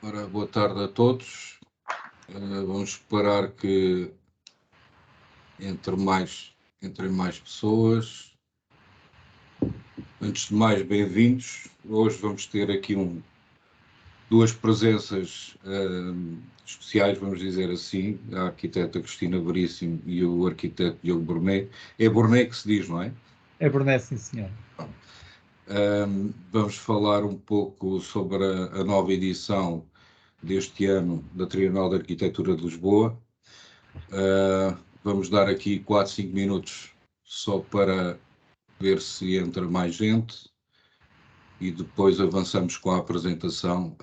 Ora, boa tarde a todos. Vamos esperar que entrem mais pessoas. Antes de mais, bem-vindos. Hoje vamos ter aqui duas presenças especiais, vamos dizer assim, a arquiteta Cristina Veríssimo e o arquiteto Diogo Burnet. É Burnet que se diz, não é? É Burnet, sim, senhor. Vamos falar um pouco sobre a nova edição deste ano da Trienal de Arquitetura de Lisboa. Vamos dar aqui 4, 5 minutos só para ver se entra mais gente e depois avançamos com a apresentação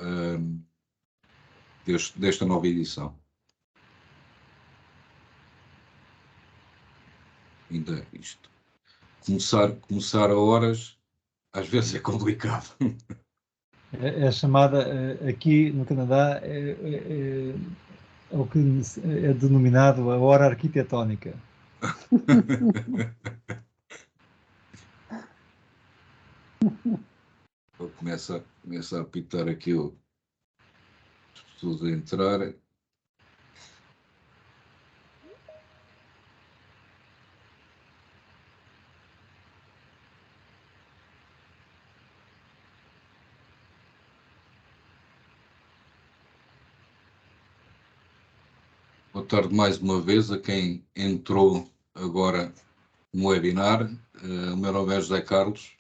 desta nova edição. Ainda isto. Começar a horas, às vezes é complicado. É chamada, aqui no Canadá, é o que é denominado a hora arquitetónica. Começa a apitar aqui as pessoas a entrarem. Boa tarde mais uma vez a quem entrou agora no webinar. O meu nome é José Carlos,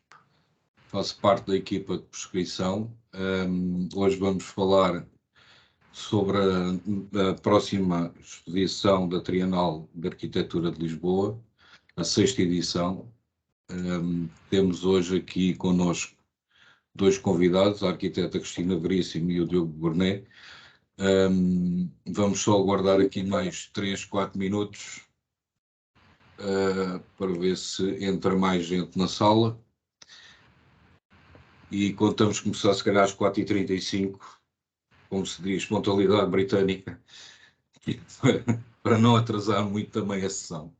faço parte da equipa de prescrição. Hoje vamos falar sobre a próxima exposição da Trienal de Arquitetura de Lisboa, a 6ª edição. Temos hoje aqui connosco dois convidados, a arquiteta Cristina Veríssimo e o Diogo Burnet. Vamos só aguardar aqui mais 3, 4 minutos para ver se entra mais gente na sala. E contamos começar se calhar às 4h35, como se diz, pontualidade britânica, para não atrasar muito também a sessão.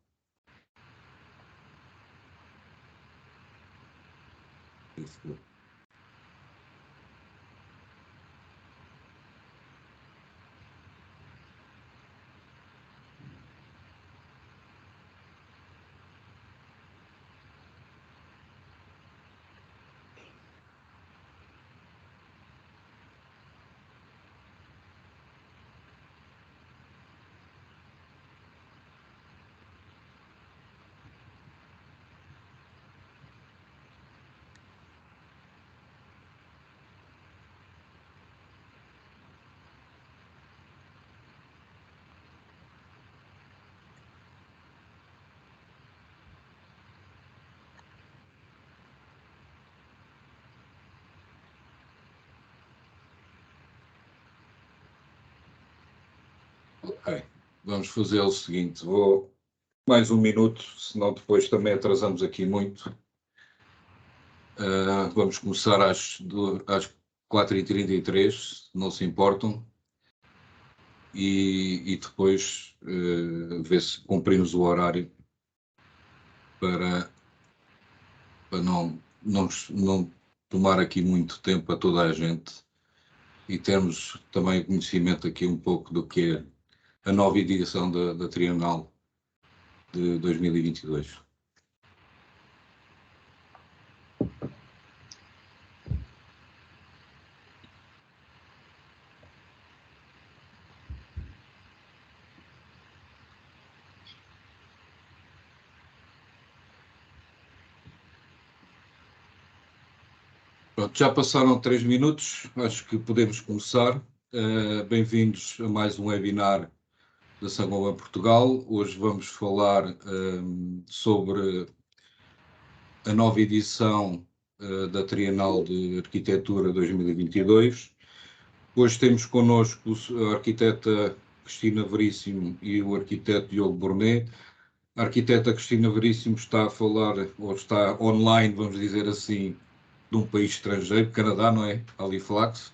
Ok, vamos fazer o seguinte, vou mais um minuto, senão depois também atrasamos aqui muito. Vamos começar às 4h33, se não se importam, e depois ver se cumprimos o horário para não tomar aqui muito tempo a toda a gente e termos também conhecimento aqui um pouco do que é a nova edição da Trienal de 2022. Pronto, já passaram 3 minutos, acho que podemos começar. Bem-vindos a mais um webinar da Saint-Gobain Portugal. Hoje vamos falar sobre a nova edição da Trienal de Arquitetura 2022. Hoje temos connosco a arquiteta Cristina Veríssimo e o arquiteto Diogo Burnet. A arquiteta Cristina Veríssimo está a falar, ou está online, vamos dizer assim, de um país estrangeiro, Canadá, não é? Halifax.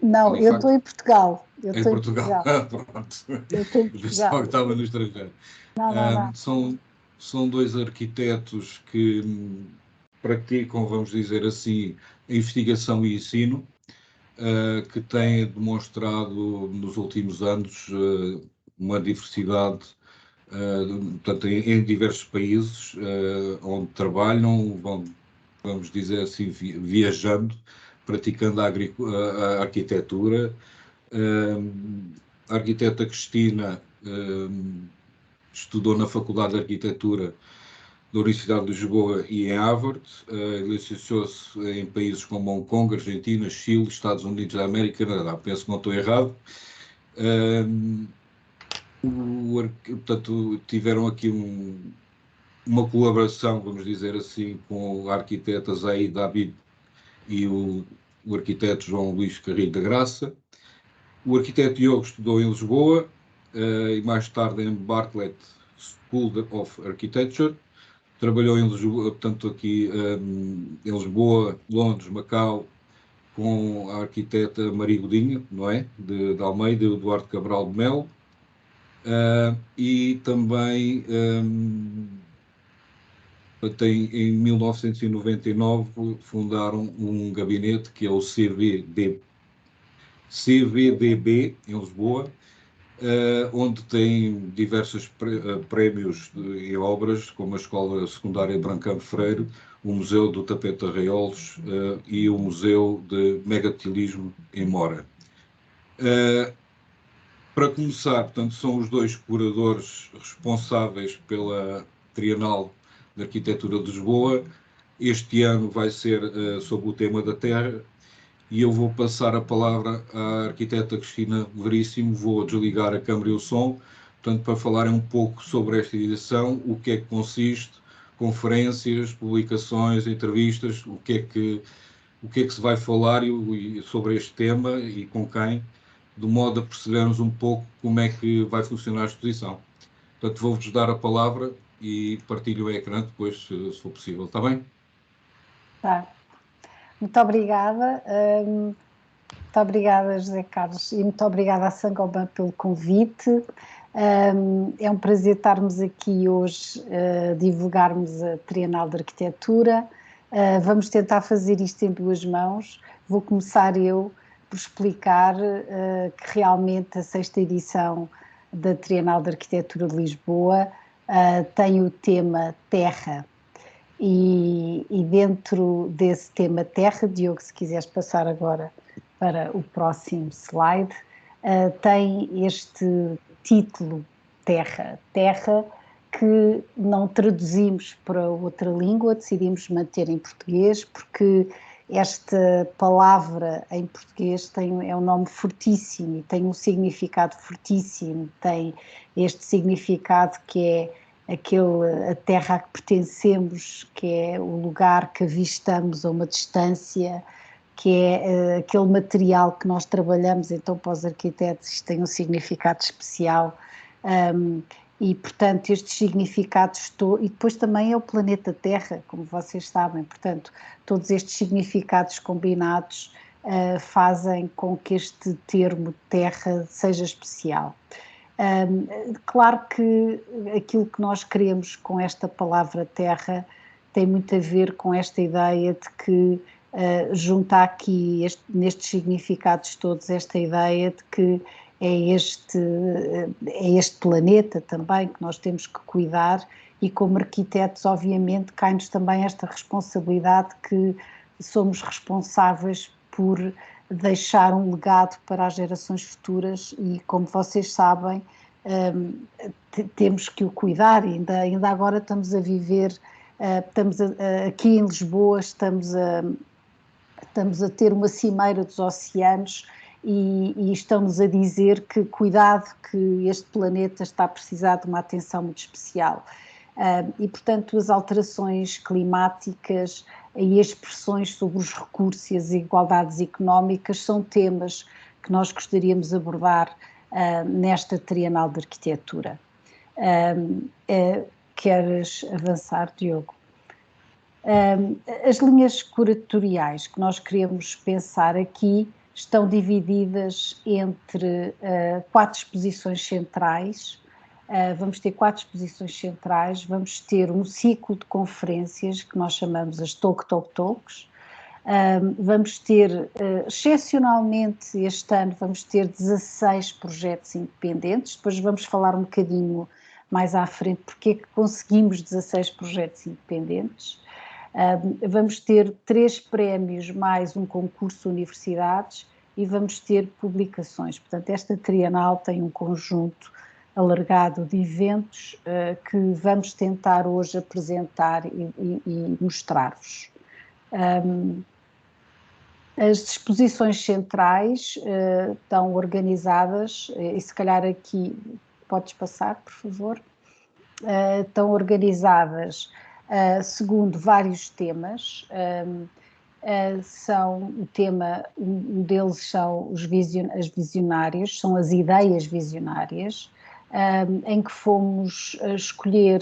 Não, eu estou em Portugal. Em Portugal. Pronto. Eu estou em Portugal. Pensava que estava no estrangeiro. Não. São dois arquitetos que praticam, vamos dizer assim, a investigação e ensino. que tem demonstrado nos últimos anos uma diversidade, portanto, em diversos países onde trabalham, vamos dizer assim, viajando, praticando a arquitetura. A arquiteta Cristina estudou na Faculdade de Arquitetura da Universidade de Lisboa e em Harvard, licenciou-se em países como Hong Kong, Argentina, Chile, Estados Unidos da América e Canadá. Penso que não estou errado. Portanto, tiveram aqui uma colaboração, vamos dizer assim, com a arquiteta Zaid Habib e o arquiteto João Luís Carrilho da Graça. O arquiteto Diogo estudou em Lisboa e mais tarde em Bartlett School of Architecture. Trabalhou em Lisboa, portanto aqui em Lisboa, Londres, Macau, com a arquiteta Maria Godinho, não é? De Almeida, Eduardo Cabral de Melo. E também em 1999 fundaram um gabinete que é o CVDB em Lisboa, onde tem diversos prémios em obras, como a Escola Secundária Brancamp Freire, o Museu do Tapete Arraiolos e o Museu de Megatilismo em Mora. Para começar, portanto, são os dois curadores responsáveis pela Trienal de Arquitetura de Lisboa. Este ano vai ser sobre o tema da terra e eu vou passar a palavra à arquiteta Cristina Veríssimo. Vou desligar a câmara e o som, portanto, para falarem um pouco sobre esta edição, o que é que consiste, conferências, publicações, entrevistas, o que é que se vai falar sobre este tema e com quem, de modo a percebermos um pouco como é que vai funcionar a exposição. Portanto, vou-vos dar a palavra e partilho o ecrã depois, se for possível. Está bem? Tá. Muito obrigada. Muito obrigada, José Carlos, e muito obrigada à Saint-Gobain pelo convite. É um prazer estarmos aqui hoje a divulgarmos a Trienal de Arquitetura. Vamos tentar fazer isto em duas mãos. Vou começar eu por explicar que realmente a 6ª edição da Trienal de Arquitetura de Lisboa tem o tema Terra. E dentro desse tema Terra, Diogo, se quiseres passar agora para o próximo slide, tem este título Terra. Terra que não traduzimos para outra língua, decidimos manter em português, porque esta palavra em português é um nome fortíssimo e tem um significado fortíssimo, tem este significado que é a terra a que pertencemos, que é o lugar que avistamos a uma distância, que é aquele material que nós trabalhamos, então para os arquitetos isto tem um significado especial, e portanto estes significados, e depois também é o planeta Terra, como vocês sabem, portanto todos estes significados combinados fazem com que este termo Terra seja especial. Claro que aquilo que nós queremos com esta palavra terra tem muito a ver com esta ideia de que junta aqui nestes significados todos esta ideia de que é este planeta também que nós temos que cuidar, e como arquitetos obviamente cai-nos também esta responsabilidade que somos responsáveis por deixar um legado para as gerações futuras e, como vocês sabem, temos que o cuidar. Ainda agora estamos a viver, aqui em Lisboa estamos a ter uma cimeira dos oceanos e estão-nos a dizer que cuidado, que este planeta está a precisar de uma atenção muito especial. E, portanto, as alterações climáticas e as pressões sobre os recursos e as igualdades económicas são temas que nós gostaríamos de abordar nesta Trienal de Arquitetura. Queres avançar, Diogo? As linhas curatoriais que nós queremos pensar aqui estão divididas entre 4 exposições centrais. Vamos ter 4 exposições centrais, vamos ter um ciclo de conferências que nós chamamos as Talks, Vamos ter, excepcionalmente este ano, vamos ter 16 projetos independentes. Depois vamos falar um bocadinho mais à frente porque é que conseguimos 16 projetos independentes. Vamos ter 3 prémios mais um concurso de universidades e vamos ter publicações. Portanto, esta trienal tem um conjunto alargado de eventos que vamos tentar hoje apresentar e mostrar-vos. As exposições centrais estão organizadas, e se calhar aqui podes passar, por favor, estão organizadas segundo vários temas. Um deles são as visionárias, são as ideias visionárias, em que fomos escolher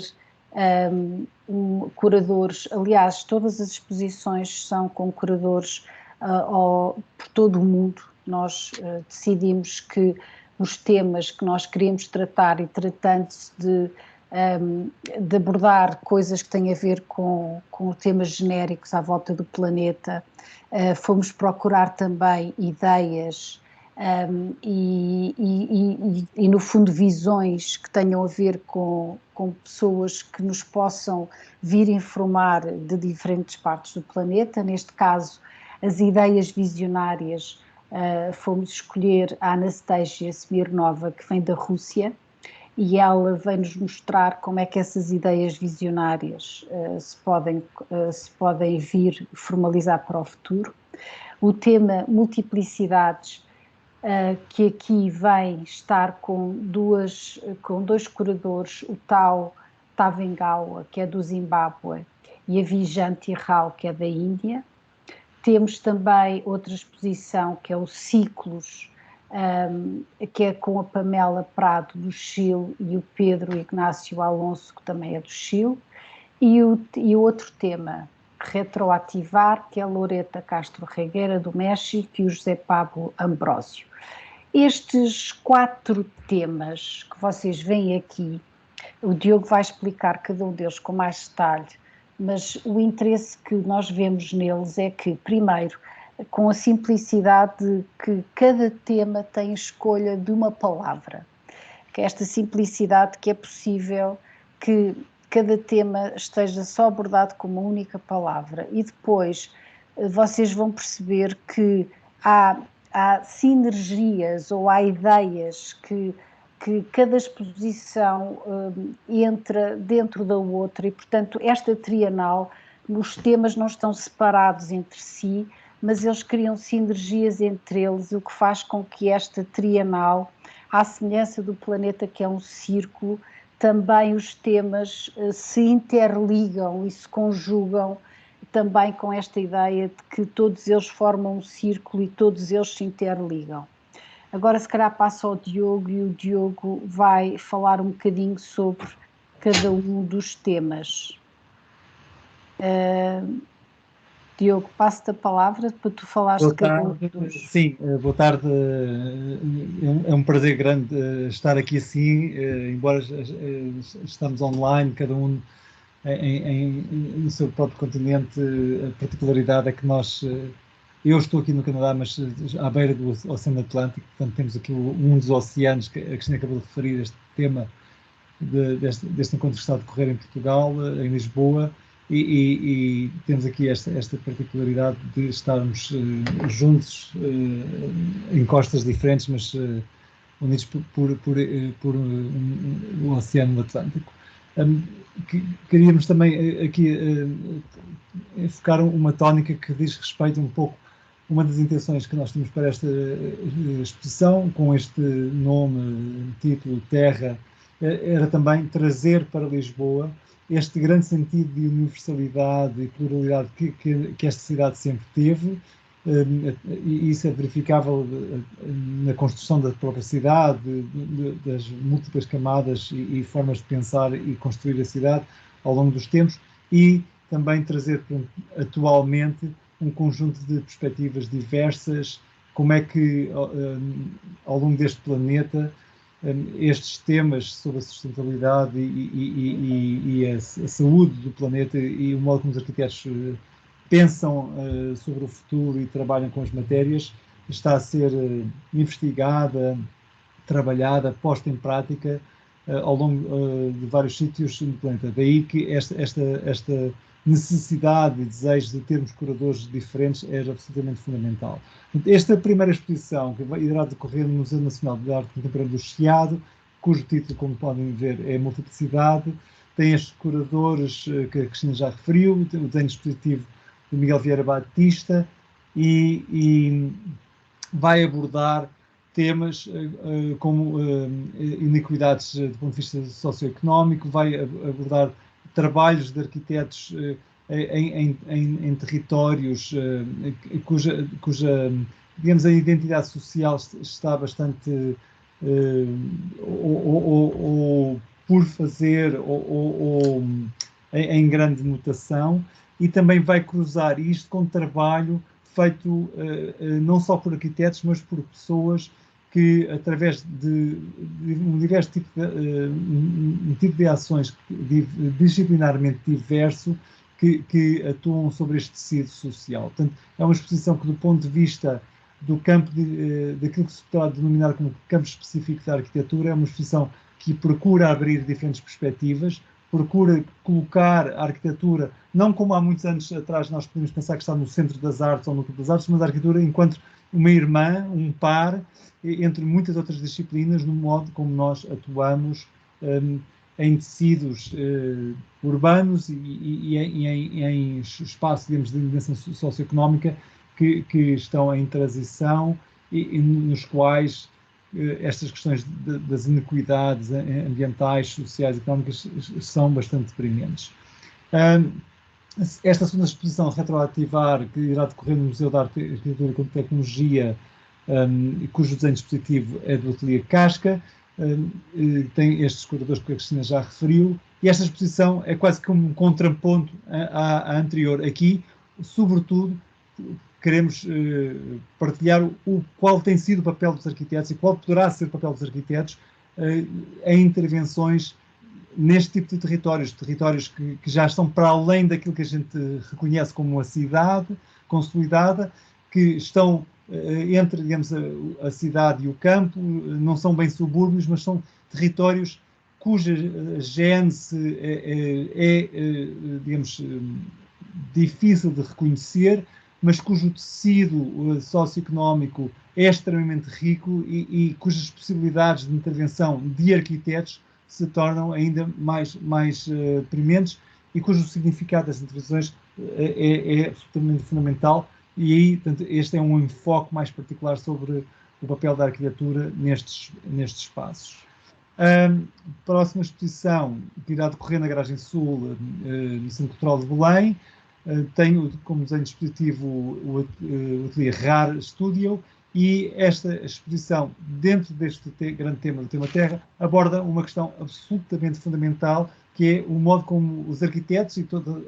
curadores. Aliás, todas as exposições são com curadores por todo o mundo. Nós decidimos que os temas que nós queríamos tratar, e tratando-se de abordar coisas que têm a ver com temas genéricos à volta do planeta, fomos procurar também ideias e no fundo visões que tenham a ver com pessoas que nos possam vir informar de diferentes partes do planeta. Neste caso, as ideias visionárias, fomos escolher a Anastasia Smirnova, que vem da Rússia, e ela vem-nos mostrar como é que essas ideias visionárias se podem vir formalizar para o futuro. O tema multiplicidades, que aqui vem estar com dois curadores, o Tao Tavengawa, que é do Zimbábue, e a Vijanti Rao, que é da Índia. Temos também outra exposição, que é o Ciclos, que é com a Pamela Prado, do Chile, e o Pedro Ignácio Alonso, que também é do Chile. E o outro tema, Retroativar, que é a Loreta Castro Regueira, do México, e o José Pablo Ambrósio. Estes 4 temas que vocês veem aqui, o Diogo vai explicar cada um deles com mais detalhe, mas o interesse que nós vemos neles é que, primeiro, com a simplicidade de que cada tema tem escolha de uma palavra, que é esta simplicidade que é possível que cada tema esteja só abordado com uma única palavra, e depois vocês vão perceber que há sinergias ou há ideias que cada exposição entra dentro da outra, e portanto esta trienal, os temas não estão separados entre si, mas eles criam sinergias entre eles, o que faz com que esta trienal, à semelhança do planeta que é um círculo, também os temas se interligam e se conjugam também com esta ideia de que todos eles formam um círculo e todos eles se interligam. Agora se calhar passo ao Diogo, e o Diogo vai falar um bocadinho sobre cada um dos temas. Diogo, passo-te a palavra para tu falares de cada um dos... Sim, boa tarde. É um prazer grande estar aqui assim, embora estamos online, cada um no seu próprio continente. A particularidade é que eu estou aqui no Canadá, mas à beira do Oceano Atlântico, portanto temos aqui um dos oceanos, que a Cristina acabou de referir, este tema deste encontro que está a decorrer em Portugal, em Lisboa, e temos aqui esta particularidade de estarmos juntos em costas diferentes, mas unidos por o Oceano Atlântico. Queríamos também aqui focar uma tónica que diz respeito um pouco, uma das intenções que nós temos para esta exposição, com este nome, título, Terra, era também trazer para Lisboa este grande sentido de universalidade e pluralidade que esta cidade sempre teve, e isso é verificável na construção da própria cidade, das múltiplas camadas e formas de pensar e construir a cidade ao longo dos tempos, e também trazer atualmente um conjunto de perspectivas diversas, como é que ao longo deste planeta estes temas sobre a sustentabilidade e a saúde do planeta e o modo como os arquitetos pensam sobre o futuro e trabalham com as matérias, está a ser investigada, trabalhada, posta em prática ao longo de vários sítios no planeta. Daí que esta necessidade e desejo de termos curadores diferentes é absolutamente fundamental. Esta primeira exposição, que irá decorrer no Museu Nacional de Arte Contemporânea do Chiado, cujo título, como podem ver, é Multiplicidade, tem estes curadores que a Cristina já referiu, o desenho expositivo do Miguel Vieira Batista, e vai abordar temas como iniquidades do ponto de vista socioeconómico, vai abordar trabalhos de arquitetos em territórios cuja, digamos, a identidade social está bastante ou por fazer ou em grande mutação, e também vai cruzar isto com trabalho feito não só por arquitetos, mas por pessoas que, através de um diverso tipo de ações disciplinarmente diverso, que atuam sobre este tecido social. Portanto, é uma exposição que, do ponto de vista do campo daquilo que se pode denominar como campo específico da arquitetura, é uma exposição que procura abrir diferentes perspectivas, procura colocar a arquitetura, não como há muitos anos atrás nós podemos pensar que está no centro das artes ou no campo das artes, mas a arquitetura enquanto uma irmã, um par, entre muitas outras disciplinas, no modo como nós atuamos em tecidos urbanos e em espaços, digamos, de dimensão socioeconómica que estão em transição e nos quais estas questões das inequidades ambientais, sociais e económicas são bastante prementes. Esta segunda exposição Retroativar, que irá decorrer no Museu de Arte, Arquitetura e Tecnologia, cujo desenho expositivo é do Ateliê Casca, tem estes curadores que a Cristina já referiu, e esta exposição é quase como um contraponto à anterior. Aqui, sobretudo, queremos partilhar qual tem sido o papel dos arquitetos e qual poderá ser o papel dos arquitetos em intervenções neste tipo de territórios que já estão para além daquilo que a gente reconhece como uma cidade consolidada, que estão entre, digamos, a cidade e o campo, não são bem subúrbios, mas são territórios cuja gênese digamos, difícil de reconhecer, mas cujo tecido socioeconómico é extremamente rico e cujas possibilidades de intervenção de arquitetos se tornam ainda mais prementes e cujo significado das intervenções é absolutamente fundamental. E aí, portanto, este é um enfoque mais particular sobre o papel da arquitetura nestes espaços. Próxima exposição, que irá decorrer na Garagem Sul, no Centro Cultural de Belém, tem como desenho dispositivo o Ateliê RAR Studio, e esta exposição, dentro deste grande tema do tema Terra, aborda uma questão absolutamente fundamental, que é o modo como os arquitetos e toda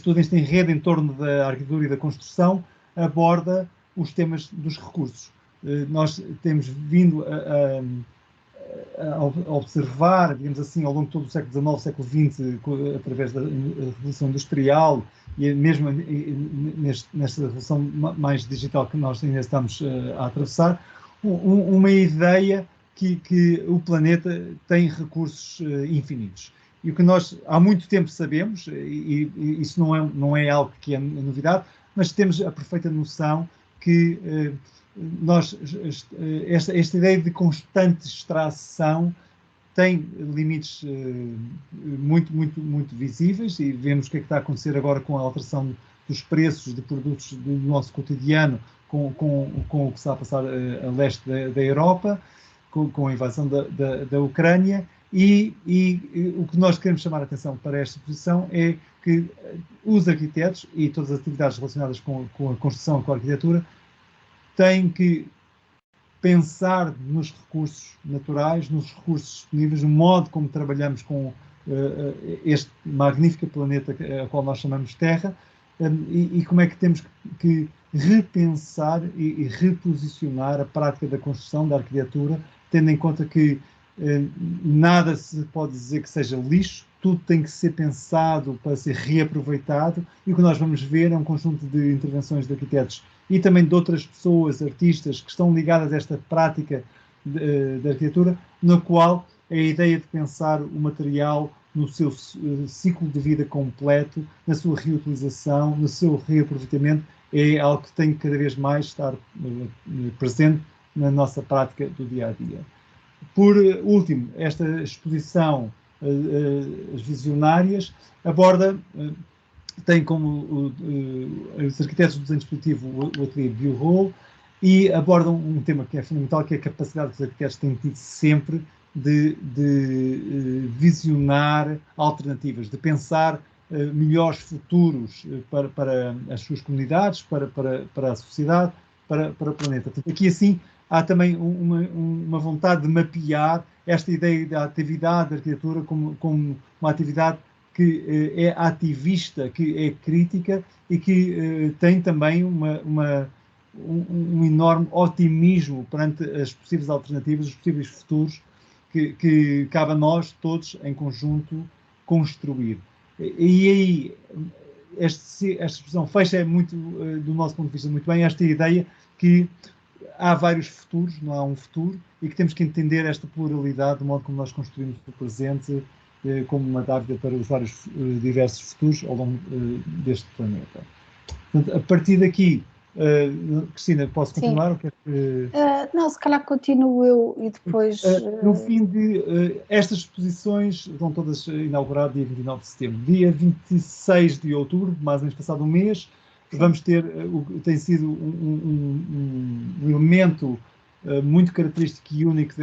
todo este enredo em torno da arquitetura e da construção aborda os temas dos recursos. Nós temos vindo a observar, digamos assim, ao longo de todo o século XIX, século XX, através da Revolução Industrial e mesmo nesta revolução mais digital que nós ainda estamos a atravessar, uma ideia que o planeta tem recursos infinitos. E o que nós há muito tempo sabemos, e isso não é algo que é novidade, mas temos a perfeita noção que esta ideia de constante extração tem limites muito visíveis, e vemos o que é que está a acontecer agora com a alteração dos preços de produtos do nosso cotidiano, com o que está a passar a leste da Europa, com a invasão da Ucrânia. E o que nós queremos chamar a atenção para esta exposição é que os arquitetos e todas as atividades relacionadas com a construção e com a arquitetura têm que pensar nos recursos naturais, nos recursos disponíveis, no modo como trabalhamos com este magnífico planeta a qual nós chamamos Terra, e como é que temos que repensar e reposicionar a prática da construção, da arquitetura, tendo em conta que nada se pode dizer que seja lixo, tudo tem que ser pensado para ser reaproveitado, e o que nós vamos ver é um conjunto de intervenções de arquitetos e também de outras pessoas, artistas, que estão ligadas a esta prática de arquitetura, na qual a ideia de pensar o material no seu ciclo de vida completo, na sua reutilização, no seu reaproveitamento, é algo que tem que cada vez mais estar presente na nossa prática do dia-a-dia. Por último, esta exposição, as visionárias, aborda, tem como os arquitetos do desenho dispositivo o ateliê Bureau, e abordam um tema que é fundamental, que é a capacidade que os arquitetos têm tido sempre de visionar alternativas, de pensar melhores futuros para as suas comunidades, para a sociedade, para o planeta. Portanto, aqui assim há também uma vontade de mapear esta ideia da atividade da arquitetura como uma atividade que é ativista, que é crítica e que tem também um enorme otimismo perante as possíveis alternativas, os possíveis futuros que cabe a nós todos em conjunto construir. E aí esta expressão fecha muito, do nosso ponto de vista, muito bem esta ideia que há vários futuros, não há um futuro, e que temos que entender esta pluralidade do modo como nós construímos o presente como uma dávida para os vários diversos futuros ao longo deste planeta. Portanto, a partir daqui, Cristina, posso continuar? Não, se calhar continuo eu e depois... No fim de estas exposições vão todas inaugurar dia 29 de setembro. Dia 26 de outubro, mais ou menos passado um mês, vamos ter, tem sido um elemento muito característico e único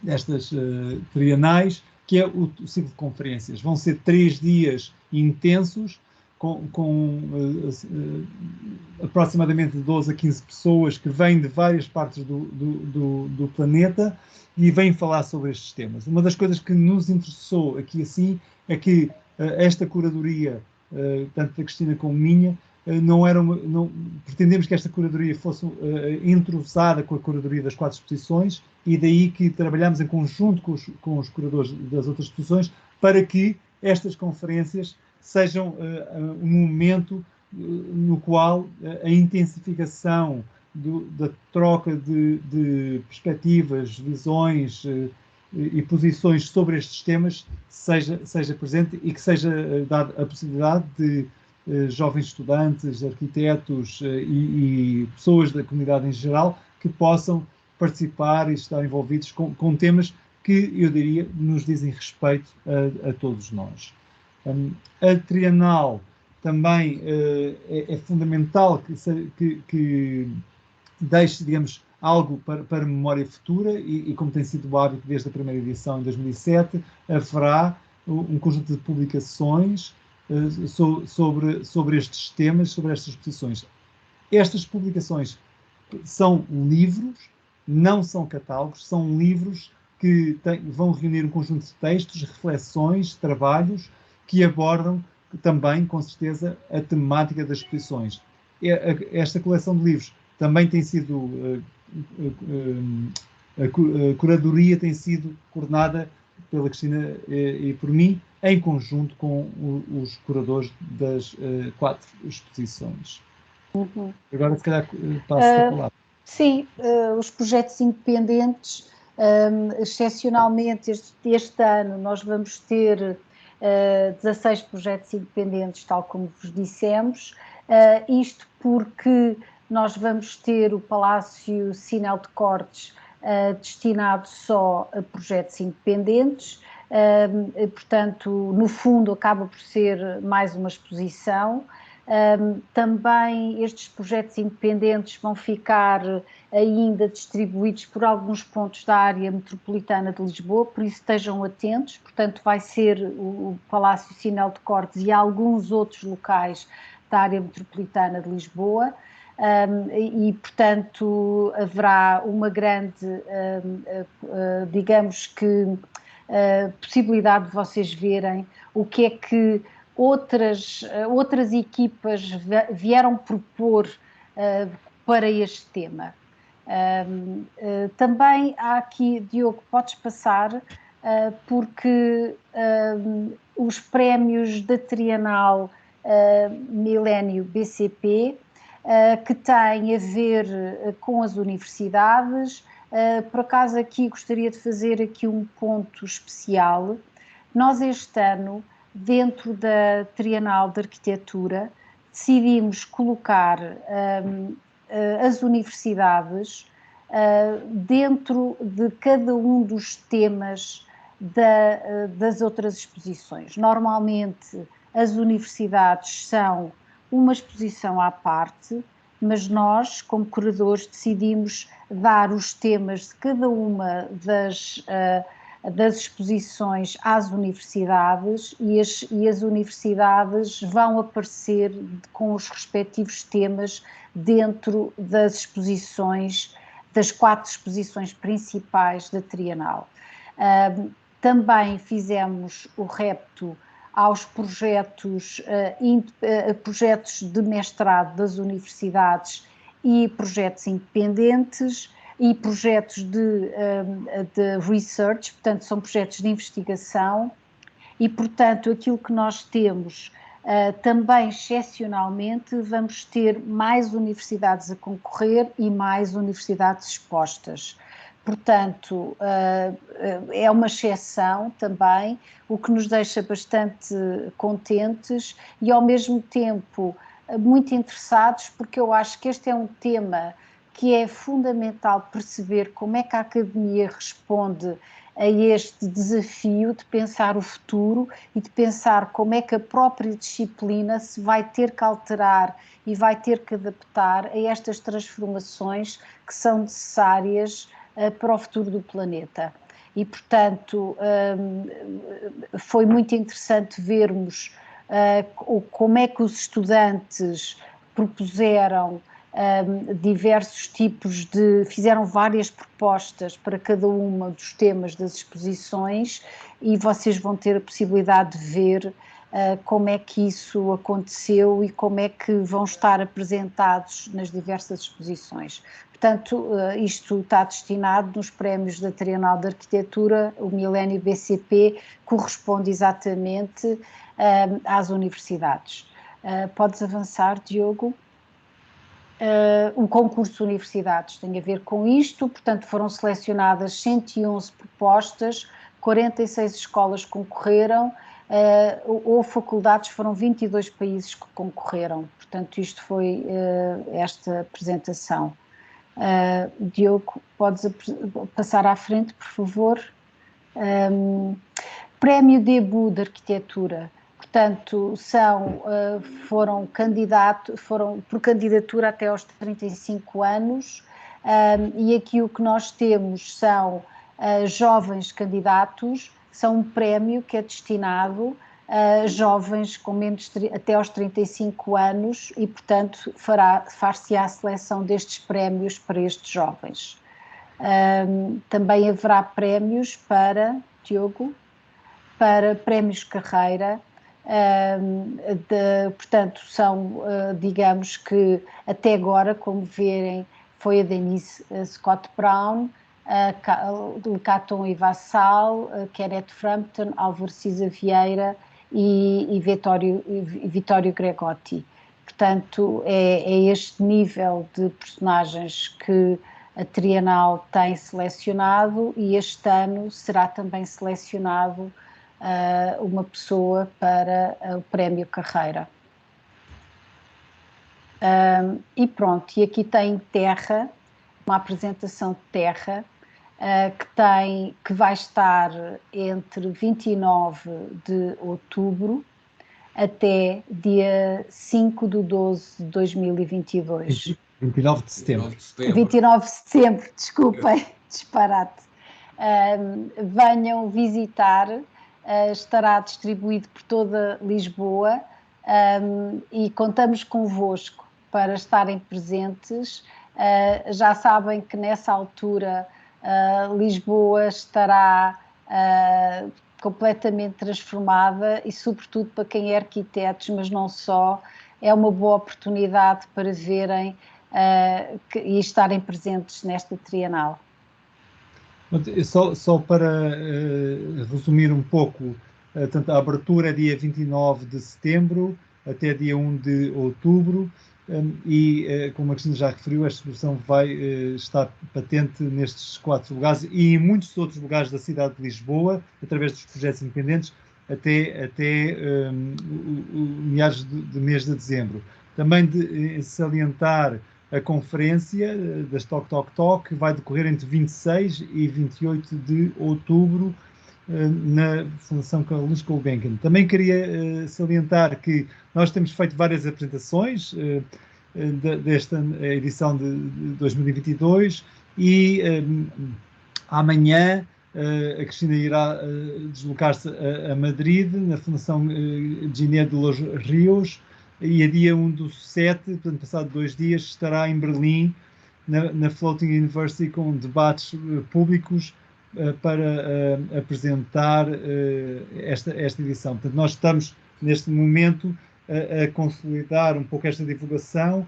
destas trienais, que é o ciclo de conferências. Vão ser 3 dias intensos, com aproximadamente 12 a 15 pessoas que vêm de várias partes do planeta e vêm falar sobre estes temas. Uma das coisas que nos interessou aqui assim é que esta curadoria, tanto da Cristina como minha, não pretendemos que esta curadoria fosse entrosada com a curadoria das 4 exposições, e daí que trabalhamos em conjunto com os curadores das outras exposições para que estas conferências sejam um momento no qual a intensificação da troca de perspectivas, visões e posições sobre estes temas seja presente, e que seja dada a possibilidade de jovens estudantes, arquitetos e pessoas da comunidade em geral que possam participar e estar envolvidos com temas que, eu diria, nos dizem respeito a todos nós. A Trienal também é fundamental que deixe, digamos, algo para memória futura, e como tem sido o hábito desde a primeira edição em 2007, haverá um conjunto de publicações sobre estes temas, sobre estas exposições. Estas publicações são livros, não são catálogos, são livros que vão reunir um conjunto de textos, reflexões, trabalhos que abordam também, com certeza, a temática das exposições. Esta coleção de livros também tem sido, a curadoria tem sido coordenada pela Cristina e por mim, em conjunto com os curadores das 4 exposições. Uhum. Agora, se calhar, passo a palavra. Sim, os projetos independentes, excepcionalmente este ano nós vamos ter 16 projetos independentes, tal como vos dissemos, isto porque nós vamos ter o Palácio Sinel de Cortes destinado só a projetos independentes, portanto, no fundo acaba por ser mais uma exposição. Também estes projetos independentes vão ficar ainda distribuídos por alguns pontos da área metropolitana de Lisboa, por isso estejam atentos. Portanto, vai ser o Palácio Sinel de Cortes e alguns outros locais da área metropolitana de Lisboa. E, portanto, haverá uma grande, digamos que, possibilidade de vocês verem o que é que outras equipas vieram propor para este tema. Também há aqui, Diogo, podes passar, porque os prémios da Trienal Milênio BCP, que têm a ver com as universidades. Por acaso aqui gostaria de fazer aqui um ponto especial. Nós este ano, dentro da Trienal de Arquitetura, decidimos colocar as universidades dentro de cada um dos temas das outras exposições. Normalmente as universidades são uma exposição à parte, mas nós, como curadores, decidimos dar os temas de cada uma das exposições às universidades e as universidades vão aparecer com os respectivos temas dentro das exposições, das 4 exposições principais da Trienal. Também fizemos o repto aos projetos de mestrado das universidades e projetos independentes e projetos de research, portanto são projetos de investigação e, portanto, aquilo que nós temos também excepcionalmente vamos ter mais universidades a concorrer e mais universidades expostas. Portanto, é uma exceção também, o que nos deixa bastante contentes e ao mesmo tempo muito interessados, porque eu acho que este é um tema que é fundamental perceber como é que a academia responde a este desafio de pensar o futuro e de pensar como é que a própria disciplina se vai ter que alterar e vai ter que adaptar a estas transformações que são necessárias para o futuro do planeta. E, portanto, foi muito interessante vermos como é que os estudantes propuseram diversos tipos fizeram várias propostas para cada uma dos temas das exposições e vocês vão ter a possibilidade de ver como é que isso aconteceu e como é que vão estar apresentados nas diversas exposições. Portanto, isto está destinado nos prémios da Trienal de Arquitetura, o Milênio BCP corresponde exatamente às universidades. Podes avançar, Diogo? O concurso de universidades tem a ver com isto, portanto foram selecionadas 111 propostas, 46 escolas concorreram, ou faculdades, foram 22 países que concorreram, portanto isto foi esta apresentação. Diogo, podes passar à frente, por favor. Prémio Debut de Arquitetura. Portanto, foram por candidatura até aos 35 anos e aqui o que nós temos são jovens candidatos, são um prémio que é destinado a jovens com até aos 35 anos e, portanto, far-se-á a seleção destes prémios para estes jovens. Também haverá prémios para, Diogo, para prémios carreira. Portanto, são, digamos que até agora, como verem, foi a Denise Scott Brown, Caton e Vassal, Kenneth Frampton, Álvaro Cisa Vieira e Vittorio Gregotti. Portanto, é este nível de personagens que a Trienal tem selecionado e este ano será também selecionado uma pessoa para o Prémio Carreira. E pronto, e aqui tem Terra, uma apresentação de Terra, que vai estar entre 29 de outubro até dia 5 de 12 de 2022. 29 de setembro. 29 de setembro, desculpem, disparate. Venham visitar. Estará distribuído por toda Lisboa e contamos convosco para estarem presentes. Já sabem que nessa altura Lisboa estará completamente transformada e, sobretudo, para quem é arquitetos, mas não só, é uma boa oportunidade para verem e estarem presentes nesta Trienal. Só para resumir um pouco, portanto, a abertura é dia 29 de setembro até dia 1 de outubro, e, como a Cristina já referiu, esta exposição vai estar patente nestes 4 lugares e em muitos outros lugares da cidade de Lisboa, através dos projetos independentes, até meados de mês de dezembro. Também de salientar a conferência das Talk Talk Talk, que vai decorrer entre 26 e 28 de outubro na Fundação Carolus Gulbenkian. Também queria salientar que nós temos feito várias apresentações desta edição de 2022 e amanhã a Cristina irá deslocar-se a Madrid, na Fundação Giné de los Rios, e a dia 1 do 7, portanto, passado 2 dias, estará em Berlim, na Floating University, com debates públicos para apresentar esta edição. Portanto, nós estamos, neste momento, a consolidar um pouco esta divulgação.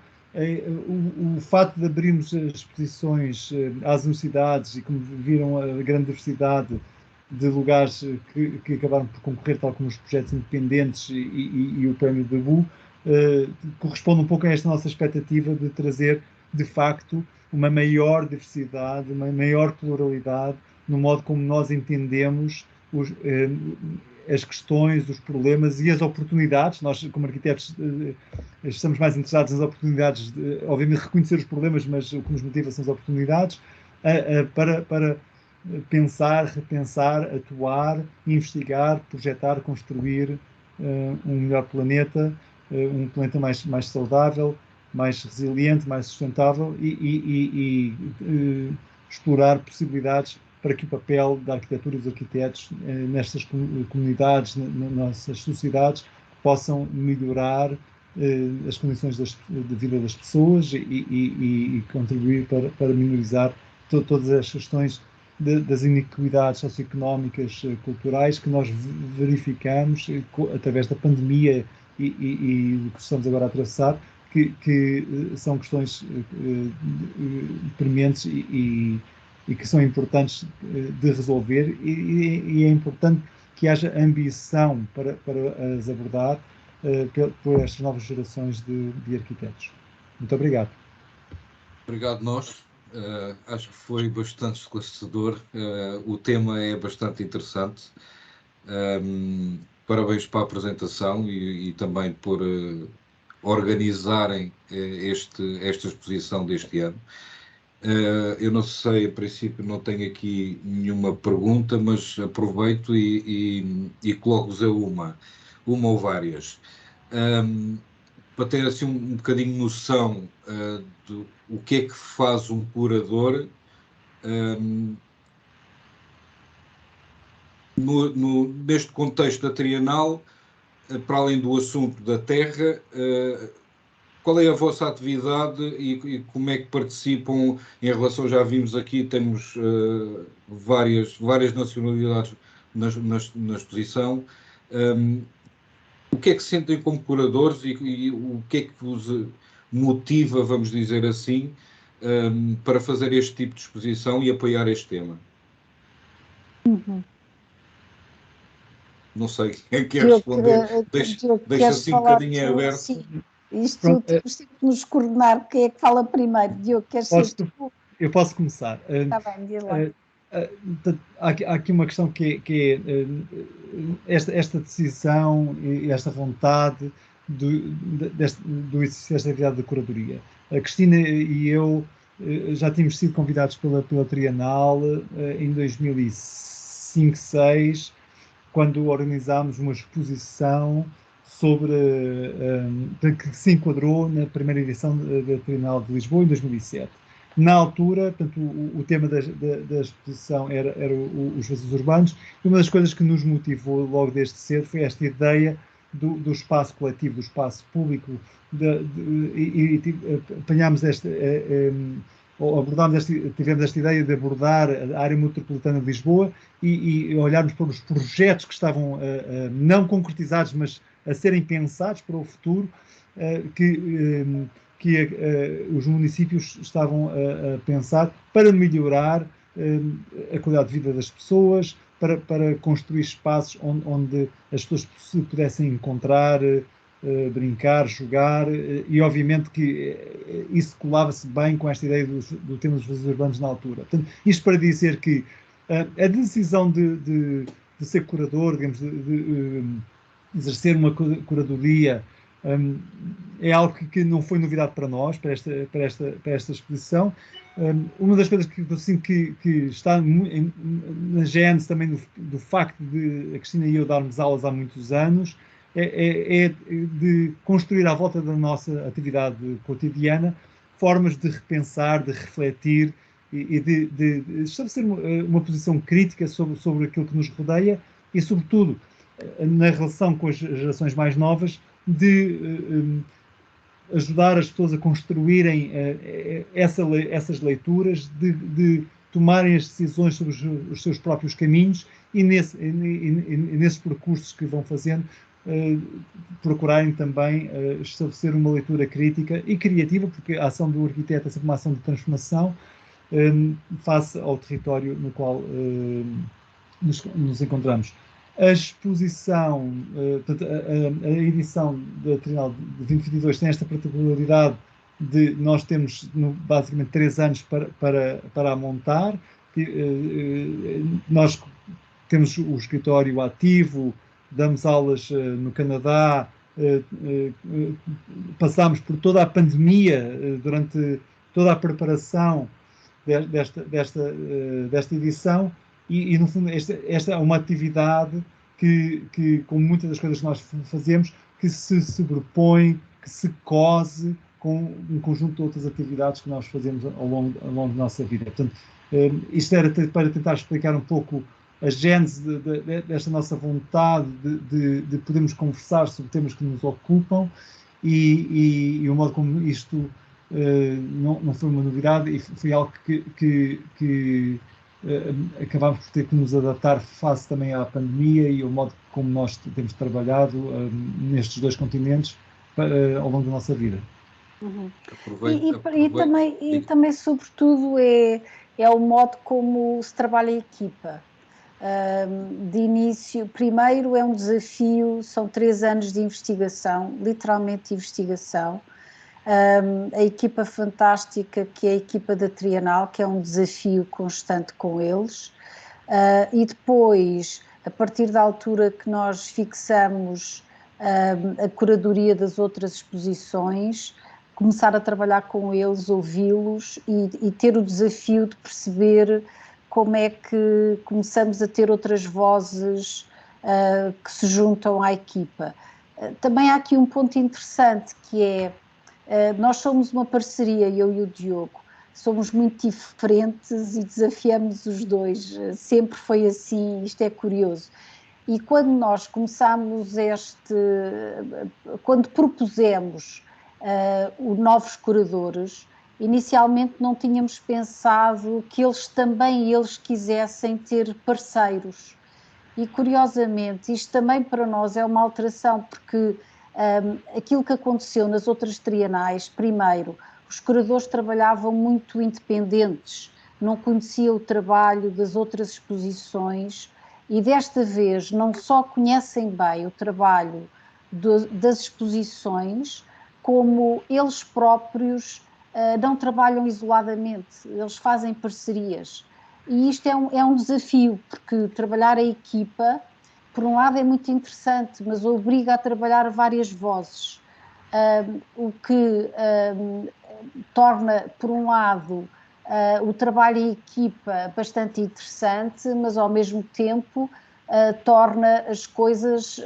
O facto de abrirmos as exposições às universidades e, como viram, a grande diversidade de lugares que acabaram por concorrer, tal como os projetos independentes e o Prémio Dabu, corresponde um pouco a esta nossa expectativa de trazer, de facto, uma maior diversidade, uma maior pluralidade no modo como nós entendemos as questões, os problemas e as oportunidades. Nós, como arquitetos, estamos mais interessados nas oportunidades, obviamente reconhecer os problemas, mas o que nos motiva são as oportunidades, para pensar, repensar, atuar, investigar, projetar, construir um melhor planeta, um planeta mais saudável, mais resiliente, mais sustentável e explorar possibilidades para que o papel da arquitetura e dos arquitetos nestas comunidades, nas nossas sociedades, possam melhorar as condições de vida das pessoas e contribuir para minorizar todas as questões das inequidades socioeconómicas, culturais que nós verificamos através da pandemia e do que estamos agora a atravessar, que são questões prementes e que são importantes de resolver, e é importante que haja ambição para as abordar por estas novas gerações de arquitetos. Muito obrigado. Obrigado nós. Acho que foi bastante esclarecedor. O tema é bastante interessante. Parabéns para a apresentação e também por organizarem esta exposição deste ano. Eu não sei, a princípio não tenho aqui nenhuma pergunta, mas aproveito e coloco-vos a uma ou várias. Para ter assim um bocadinho noção do o que é que faz um curador neste contexto da Trienal, para além do assunto da terra. Qual é a vossa atividade e como é que participam em relação, já vimos aqui, temos várias nacionalidades na exposição. O que é que sentem como curadores e o que é que vos motiva, vamos dizer assim, para fazer este tipo de exposição e apoiar este tema? Não sei quem quer responder. Deixa assim um bocadinho aberto. Sim. Isto temos que nos coordenar. Quem é que fala primeiro? Diogo, queres ser tu? Eu posso começar. Está bem, diz lá. Há aqui uma questão que é esta decisão e esta vontade do exercício desta atividade de curadoria. A Cristina e eu já tínhamos sido convidados pela Trienal em 2005-2006, quando organizámos uma exposição que se enquadrou na primeira edição da Trienal de Lisboa, em 2007. Na altura, portanto, o tema da exposição era os vazios urbanos, e uma das coisas que nos motivou logo desde cedo foi esta ideia do espaço coletivo, do espaço público, e apanhámos tivemos esta ideia de abordar a área metropolitana de Lisboa e olharmos para os projetos que estavam não concretizados, mas a serem pensados para o futuro, que os municípios estavam a pensar para melhorar a qualidade de vida das pessoas, para construir espaços onde as pessoas se pudessem encontrar, brincar, jogar, e obviamente que isso colava-se bem com esta ideia do tema dos vazios urbanos na altura. Portanto, isto para dizer que a decisão de ser curador, digamos, de exercer uma curadoria, é algo que não foi novidade para nós, para esta exposição. Uma das coisas que eu sinto que está na gênese também do facto de a Cristina e eu darmos aulas há muitos anos é de construir à volta da nossa atividade cotidiana formas de repensar, de refletir e de estabelecer uma posição crítica sobre aquilo que nos rodeia e, sobretudo, na relação com as gerações mais novas, de ajudar as pessoas a construírem essas leituras, de tomarem as decisões sobre os seus próprios caminhos e nesses percursos que vão fazendo, procurarem também estabelecer uma leitura crítica e criativa, porque a ação do arquiteto é sempre uma ação de transformação face ao território no qual nos encontramos. A exposição, portanto, a edição da Trienal de 2022 tem esta particularidade de nós temos basicamente 3 anos para a montar. Nós temos o escritório ativo, damos aulas no Canadá, passámos por toda a pandemia durante toda a preparação desta edição e no fundo esta é uma atividade que como muitas das coisas que nós fazemos, que se sobrepõe, que se cose com um conjunto de outras atividades que nós fazemos ao longo da nossa vida. Portanto, isto era para tentar explicar um pouco a gênese desta nossa vontade de podermos conversar sobre temas que nos ocupam e o modo como isto não foi uma novidade e foi algo que acabámos por ter que nos adaptar face também à pandemia e ao modo como nós temos trabalhado nestes 2 continentes ao longo da nossa vida. Uhum. E também, sobretudo, é o modo como se trabalha a equipa. De início, primeiro é um desafio, são 3 anos de investigação, literalmente investigação. A equipa fantástica que é a equipa da Trienal, que é um desafio constante com eles, e depois, a partir da altura que nós fixamos a curadoria das outras exposições, começar a trabalhar com eles, ouvi-los e ter o desafio de perceber como é que começamos a ter outras vozes que se juntam à equipa. Também há aqui um ponto interessante que é, nós somos uma parceria, eu e o Diogo, somos muito diferentes e desafiamos os dois, sempre foi assim, isto é curioso. E quando nós começámos quando propusemos os novos curadores, inicialmente não tínhamos pensado que eles quisessem ter parceiros. E curiosamente, isto também para nós é uma alteração, porque aquilo que aconteceu nas outras trienais, primeiro, os curadores trabalhavam muito independentes, não conheciam o trabalho das outras exposições e desta vez não só conhecem bem o trabalho das exposições, como eles próprios não trabalham isoladamente, eles fazem parcerias. E isto é um desafio, porque trabalhar a equipa, por um lado é muito interessante, mas obriga a trabalhar várias vozes, o que torna, por um lado, o trabalho em equipa bastante interessante, mas ao mesmo tempo torna as coisas,